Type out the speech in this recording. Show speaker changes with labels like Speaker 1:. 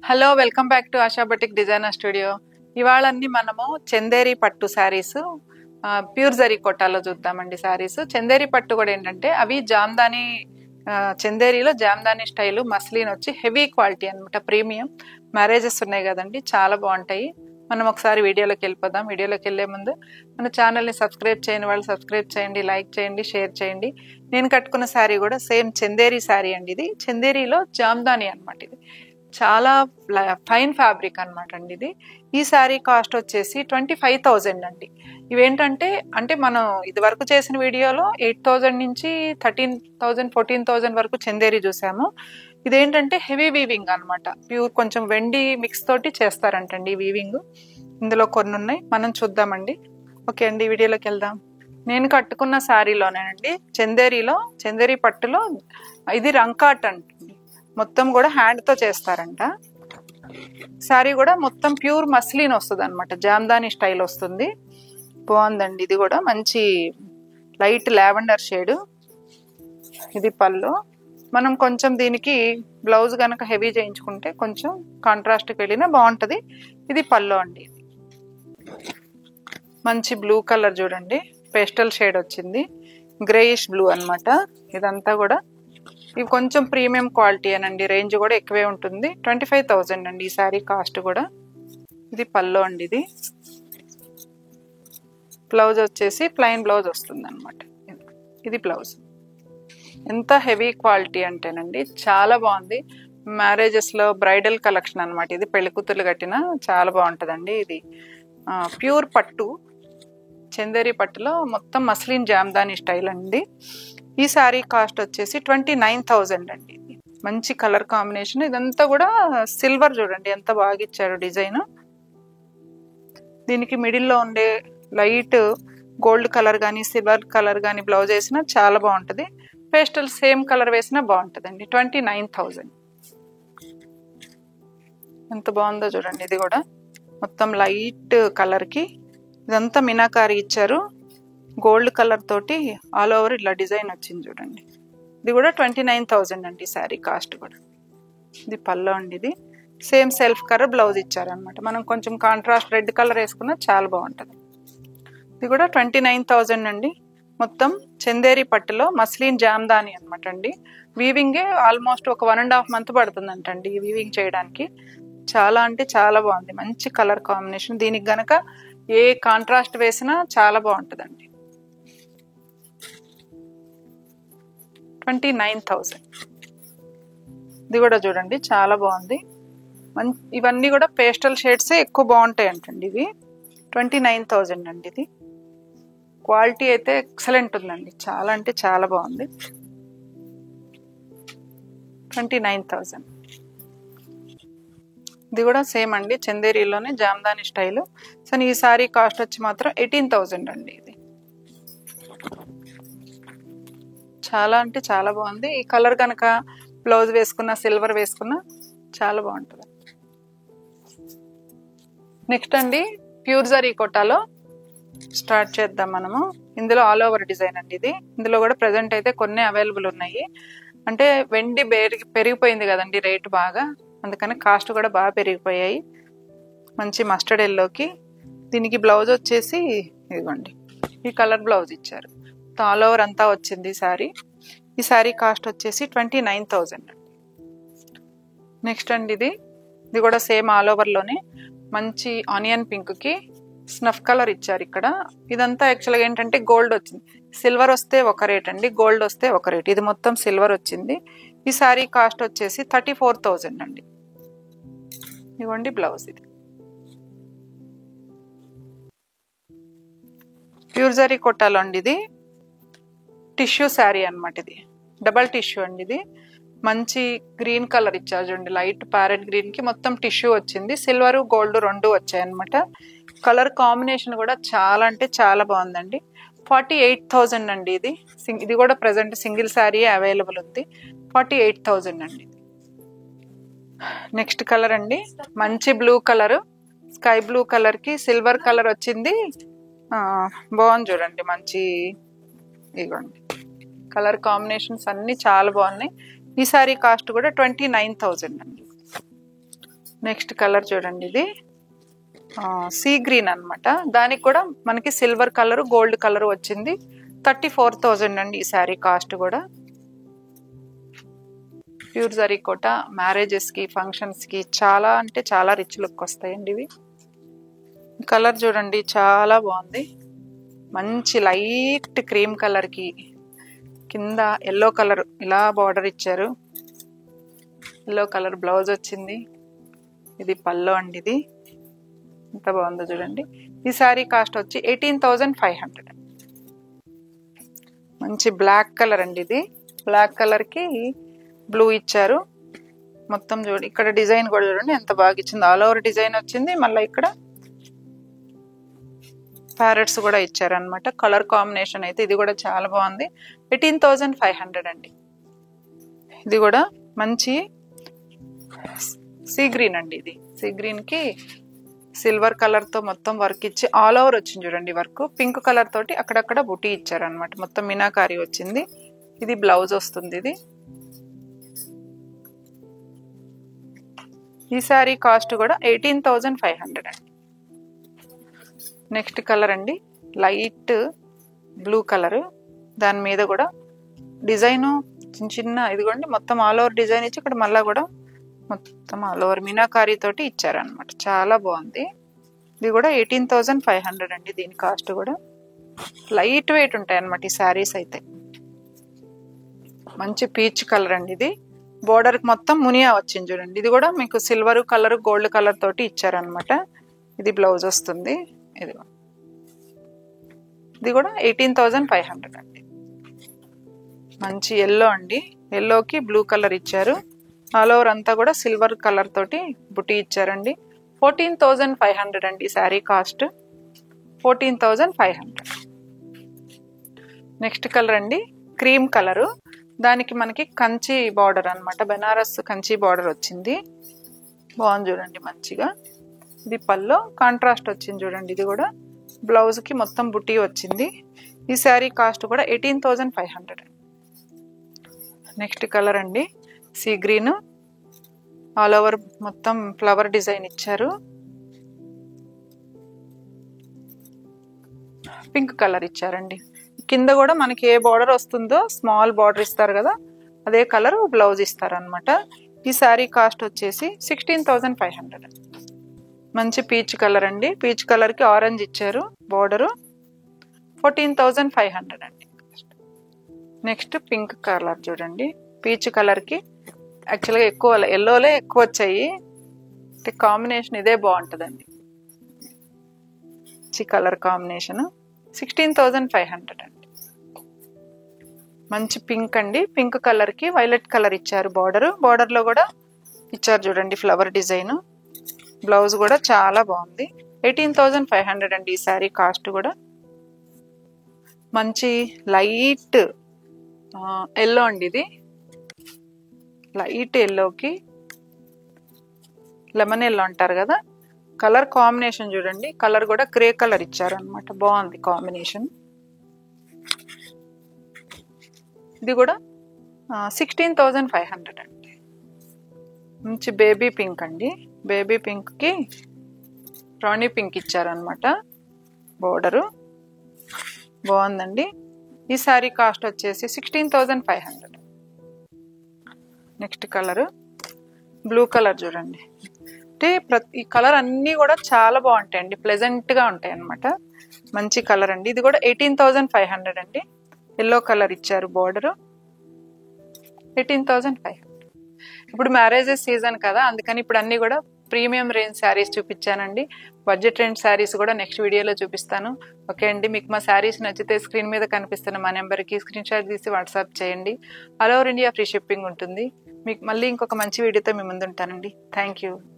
Speaker 1: Hello welcome back to ASHA batik designer studio. ఇవాళ అన్ని మనము చందేరి పట్టు శారీస్ ప్యూర్ జరీ కోటాలో చూద్దామండి. శారీస్ చందేరి పట్టు కూడా ఏంటంటే అవి జామ్దాని చందేరిలో జామ్దాని స్టైల్ మస్లిన్ వచ్చి హెవీ క్వాలిటీ అనమాట, ప్రీమియం. మ్యారేజెస్ ఉన్నాయి కదండి, చాలా బాగుంటాయి. మనం ఒకసారి వీడియోలోకి వెళ్ళిపోదాం. వీడియోలోకి వెళ్ళే ముందు మన ఛానల్ని సబ్స్క్రైబ్ చేయని వాళ్ళు సబ్స్క్రైబ్ చేయండి, లైక్ చేయండి, షేర్ చేయండి. నేను కట్టుకున్న శారీ కూడా సేమ్ చందేరి శారీ అండి. ఇది చందేరిలో జామ్దాని అనమాట. ఇది చాలా ఫైన్ ఫ్యాబ్రిక్ అనమాట అండి. ఈ శారీ కాస్ట్ వచ్చేసి 25,000 అండి. ఇవేంటంటే మనం ఇది వరకు చేసిన వీడియోలో 8,000 నుంచి 13,000 14,000 వరకు చందేరి చూసాము. ఇదేంటంటే హెవీ వీవింగ్ అనమాట, ప్యూర్ కొంచెం వెండి మిక్స్ తోటి చేస్తారంటండి వీవింగ్. ఇందులో కొన్ని ఉన్నాయి, మనం చూద్దామండి. ఓకే అండి, వీడియోలోకి వెళ్దాం. నేను కట్టుకున్న శారీలోనేనండి చందేరి పట్టులో ఇది రంకాట్ అంటుంది. మొత్తం కూడా హ్యాండ్తో చేస్తారంట. శారీ కూడా మొత్తం ప్యూర్ మస్లిన్ వస్తుంది అనమాట, జామ్దాని స్టైల్ వస్తుంది. బాగుందండి. ఇది కూడా మంచి లైట్ లావెండర్ షేడ్. ఇది పళ్ళు. మనం కొంచెం దీనికి బ్లౌజ్ కనుక హెవీ చేయించుకుంటే కొంచెం కాంట్రాస్ట్కి వెళ్ళినా బాగుంటుంది. ఇది పళ్ళు అండి. మంచి బ్లూ కలర్ చూడండి, పేస్టల్ షేడ్ వచ్చింది, గ్రేయిష్ బ్లూ అనమాట. ఇదంతా కూడా ఇవి కొంచెం ప్రీమియం క్వాలిటీ అనండి, రేంజ్ కూడా ఎక్కువే ఉంటుంది. 25,000 అండి ఈ శారీ కాస్ట్ కూడా. ఇది పళ్ళు అండి. ఇది బ్లౌజ్ వచ్చేసి ప్లెయిన్ బ్లౌజ్ వస్తుంది అనమాట. ఇది బ్లౌజ్. ఎంత హెవీ క్వాలిటీ అంటేనండి చాలా బాగుంది. మ్యారేజెస్లో బ్రైడల్ కలెక్షన్ అనమాట. ఇది పెళ్లికూతురు కట్టిన చాలా బాగుంటుందండి. ఇది ప్యూర్ పట్టు, చందేరి పట్టులో మొత్తం మస్లిన్ జామ్దాని స్టైల్ అండి. ఈ శారీ కాస్ట్ వచ్చేసి 29,000 అండి. మంచి కలర్ కాంబినేషన్. ఇదంతా కూడా సిల్వర్ చూడండి ఎంత బాగా ఇచ్చారు డిజైన్. దీనికి మిడిల్లో ఉండే లైట్ గోల్డ్ కలర్ కానీ సిల్వర్ కలర్ కానీ బ్లౌజ్ వేసినా చాలా బాగుంటుంది. పేస్టల్ సేమ్ కలర్ వేసినా బాగుంటుందండి. 29,000. ఎంత బాగుందో చూడండి. ఇది కూడా మొత్తం లైట్ కలర్కి ఇదంతా మినాకారి ఇచ్చారు, గోల్డ్ కలర్ తోటి ఆల్ ఓవర్ ఇట్లా డిజైన్ వచ్చింది చూడండి. ఇది కూడా 29,000 అండి శారీ కాస్ట్ కూడా. ఇది పళ్ళు అండి. ఇది సేమ్ సెల్ఫ్ కలర్ బ్లౌజ్ ఇచ్చారనమాట. మనం కొంచెం కాంట్రాస్ట్ రెడ్ కలర్ వేసుకున్నా చాలా బాగుంటుంది. ఇది కూడా 29,000 అండి. మొత్తం చందేరి పట్టులో మస్లిన్ జామ్దాని అనమాట అండి. వీవింగే ఆల్మోస్ట్ ఒక 1.5 month పడుతుందంటండి ఈ వీవింగ్ చేయడానికి. చాలా అంటే చాలా బాగుంది, మంచి కలర్ కాంబినేషన్. దీనికి గనక ఏ కాంట్రాస్ట్ వేసినా చాలా బాగుంటుందండి. 29,000. ఇది కూడా చూడండి చాలా బాగుంది. ఇవన్నీ కూడా పేస్టల్ షేడ్సే ఎక్కువ బాగుంటాయి అంటండి. ఇవి 29,000 అండి. ఇది క్వాలిటీ అయితే ఎక్సలెంట్ ఉందండి, చాలా అంటే చాలా బాగుంది. 29,000. ఇది కూడా సేమ్ అండి, చందేరిలోనే జామ్దాని స్టైల్. సో ఈ సారీ కాస్ట్ వచ్చి మాత్రం 18,000 అండి. ఇది చాలా అంటే చాలా బాగుంది. ఈ కలర్ కనుక బ్లౌజ్ వేసుకున్న సిల్వర్ వేసుకున్న చాలా బాగుంటుంది. నెక్స్ట్ అండి ప్యూర్ జరీ కోటాలో స్టార్ట్ చేద్దాం మనము. ఇందులో ఆల్ ఓవర్ డిజైన్ అండి. ఇది ఇందులో కూడా ప్రజెంట్ అయితే కొన్ని అవైలబుల్ ఉన్నాయి. అంటే వెండి పెరిగిపోయింది కదండి రేటు బాగా, అందుకని కాస్ట్ కూడా బాగా పెరిగిపోయాయి. మంచి మస్టర్డ్ ఎల్లోకి దీనికి బ్లౌజ్ వచ్చేసి ఇదిగోండి ఈ కలర్ బ్లౌజ్ ఇచ్చారు. ఆల్ ఓవర్ అంతా వచ్చింది శారీ. ఈ శారీ కాస్ట్ వచ్చేసి 29,000 అండి. నెక్స్ట్ అండి ఇది కూడా సేమ్ ఆల్ ఓవర్లోనే మంచి ఆనియన్ పింక్కి స్నఫ్ కలర్ ఇచ్చారు ఇక్కడ. ఇదంతా యాక్చువల్గా ఏంటంటే గోల్డ్ వచ్చింది. సిల్వర్ వస్తే ఒక రేట్ అండి, గోల్డ్ వస్తే ఒక రేట్. ఇది మొత్తం సిల్వర్ వచ్చింది. ఈ శారీ కాస్ట్ వచ్చేసి 34,000 అండి. ఇవ్వండి బ్లౌజ్. ఇది ప్యూర్ జరీ కొట్టాలో అండి. ఇది టిష్యూ శారీ అనమాట. ఇది డబల్ టిష్యూ అండి. ఇది మంచి గ్రీన్ కలర్ ఇచ్చారు చూడండి, లైట్ ప్యారెట్ గ్రీన్ కి మొత్తం టిష్యూ వచ్చింది. సిల్వర్ గోల్డ్ రెండు వచ్చాయి అనమాట. కలర్ కాంబినేషన్ కూడా చాలా అంటే చాలా బాగుందండి. 48,000 అండి. ఇది కూడా ప్రజెంట్ సింగిల్ శారీ అవైలబుల్ ఉంది. 48,000 అండి. నెక్స్ట్ కలర్ అండి, మంచి blue colour, sky blue colour కి సిల్వర్ కలర్ వచ్చింది. బాగుంది చూడండి, మంచి ఇదిగోండి కలర్ కాంబినేషన్స్ అన్ని చాలా బాగున్నాయి. ఈ సారీ కాస్ట్ కూడా 29,000 అండి. నెక్స్ట్ కలర్ చూడండి, ఇది సీ గ్రీన్ అనమాట. దానికి కూడా మనకి సిల్వర్ కలర్ గోల్డ్ కలర్ వచ్చింది. 34,000 అండి ఈ శారీ కాస్ట్ కూడా. ప్యూర్ జరీ కోట మ్యారేజెస్కి ఫంక్షన్స్కి చాలా అంటే చాలా రిచ్ లుక్ వస్తాయండి ఇవి. కలర్ చూడండి చాలా బాగుంది, మంచి లైట్ క్రీమ్ కలర్కి కింద ఎల్లో కలర్ ఇలా బార్డర్ ఇచ్చారు. ఎల్లో కలర్ బ్లౌజ్ వచ్చింది. ఇది పల్లో అండి, ఇది ఎంత బాగుందో చూడండి. ఈ శారీ కాస్ట్ వచ్చి 18,500. మంచి బ్లాక్ కలర్ అండి, ఇది బ్లాక్ కలర్కి బ్లూ ఇచ్చారు. మొత్తం చూడండి, ఇక్కడ డిజైన్ కూడా చూడండి ఎంత బాగా ఇచ్చింది. ఆల్ ఓవర్ డిజైన్ వచ్చింది. మళ్ళీ ఇక్కడ ప్యారెట్స్ కూడా ఇచ్చారనమాట. కలర్ కాంబినేషన్ అయితే ఇది కూడా చాలా బాగుంది. 18,500 అండి. ఇది కూడా మంచి సీ గ్రీన్ అండి. ఇది సీ గ్రీన్కి సిల్వర్ కలర్తో మొత్తం వర్క్ ఇచ్చి ఆల్ ఓవర్ వచ్చింది చూడండి వర్క్. పింక్ కలర్ తోటి అక్కడక్కడ బుటీ ఇచ్చారనమాట. మొత్తం మీనాకారి వచ్చింది. ఇది బ్లౌజ్ వస్తుంది. ఇది ఈ శారీ కాస్ట్ కూడా 18,500 అండి. నెక్స్ట్ కలర్ అండి, లైట్ బ్లూ కలర్. దాని మీద కూడా డిజైన్ చిన్న చిన్న ఇదిగోండి మొత్తం ఆల్ ఓవర్ డిజైన్ ఇచ్చి ఇక్కడ మళ్ళీ కూడా మొత్తం ఆల్ ఓవర్ మీనాకారి తోటి ఇచ్చారనమాట. చాలా బాగుంది. ఇది కూడా 18,500 అండి. దీని కాస్ట్ కూడా లైట్ వెయిట్ ఉంటాయి అన్నమాట ఈ శారీస్ అయితే. మంచి పీచ్ కలర్ అండి. ఇది బోర్డర్ మొత్తం మునియా వచ్చింది చూడండి. ఇది కూడా మీకు సిల్వర్ కలర్ గోల్డ్ కలర్ తోటి ఇచ్చారనమాట. ఇది బ్లౌజ్ వస్తుంది. ఇది కూడా 18,500 అండి. మంచి ఎల్లో అండి, ఎల్లోకి బ్లూ కలర్ ఇచ్చారు. ఆల్ ఓవర్ అంతా కూడా సిల్వర్ కలర్ తోటి బుటీ ఇచ్చారండి. 14,500 అండి శారీ కాస్ట్. 14,500. నెక్స్ట్ కలర్ అండి, క్రీమ్ కలరు. దానికి మనకి కంచి బార్డర్ అనమాట, బెనారస్ కంచి బార్డర్ వచ్చింది. బాగుంది చూడండి మంచిగా. ఇది పల్లో కాంట్రాస్ట్ వచ్చింది చూడండి. ఇది కూడా బ్లౌజ్కి మొత్తం బుటీ వచ్చింది. ఈ శారీ కాస్ట్ కూడా 18,500. నెక్స్ట్ కలర్ అండి, సీ గ్రీన్. ఆల్ ఓవర్ మొత్తం ఫ్లవర్ డిజైన్ ఇచ్చారు. పింక్ కలర్ ఇచ్చారండి. కింద కూడా మనకి ఏ బార్డర్ వస్తుందో స్మాల్ బార్డర్ ఇస్తారు కదా, అదే కలర్ బ్లౌజ్ ఇస్తారు అనమాట. ఈ శారీ కాస్ట్ వచ్చేసి 16,500. మంచి పీచ్ కలర్ అండి. పీచ్ కలర్కి ఆరెంజ్ ఇచ్చారు బార్డరు. 14,500 అండి. నెక్స్ట్ పింక్ కలర్ చూడండి. పీచ్ కలర్కి యాక్చువల్గా ఎక్కువ ఎల్లోలే ఎక్కువ వచ్చాయి, కాంబినేషన్ ఇదే బాగుంటుందండి. మంచి కలర్ కాంబినేషన్. 16,500 అండి. మంచి పింక్ అండి. పింక్ కలర్కి వైలెట్ కలర్ ఇచ్చారు బార్డర్. బార్డర్లో కూడా ఇచ్చారు చూడండి ఫ్లవర్ డిజైన్. బ్లౌజ్ కూడా చాలా బాగుంది. 18,500 అండి ఈ శారీ కాస్ట్ కూడా. మంచి లైట్ ఎల్లో అండి. ఇది లైట్ ఎల్లోకి లెమన్ ఎల్లో అంటారు కదా, కలర్ కాంబినేషన్ చూడండి. కలర్ కూడా గ్రే కలర్ ఇచ్చారు అనమాట. బాగుంది కాంబినేషన్. ఇది కూడా 16,500 అండి. మంచి బేబీ పింక్ అండి. బేబీ పింక్కి రాణి పింక్ ఇచ్చారనమాట బోర్డరు. బాగుందండి. ఈ శారీ కాస్ట్ వచ్చేసి 16,500. నెక్స్ట్ కలర్ బ్లూ కలర్ చూడండి. అంటే ఈ కలర్ అన్నీ కూడా చాలా బాగుంటాయండి, ప్లెజెంట్గా ఉంటాయి అన్నమాట. మంచి కలర్ అండి. ఇది కూడా 18,500 అండి. ఎల్లో కలర్ ఇచ్చారు బోర్డరు. 18,500. ఇప్పుడు మ్యారేజెస్ సీజన్ కదా, అందుకని ఇప్పుడు అన్నీ కూడా ప్రీమియం రేంజ్ శారీస్ చూపించానండి. బడ్జెట్ రేంజ్ శారీస్ కూడా నెక్స్ట్ వీడియోలో చూపిస్తాను. ఓకే అండి, మీకు మా శారీస్ నచ్చితే స్క్రీన్ మీద కనిపిస్తున్న మా నెంబర్కి స్క్రీన్ షాట్ తీసి వాట్సాప్ చేయండి. All over India free shipping ఉంటుంది. మీకు మళ్ళీ ఇంకొక మంచి వీడియోతో మీ ముందు ఉంటానండి. Thank you.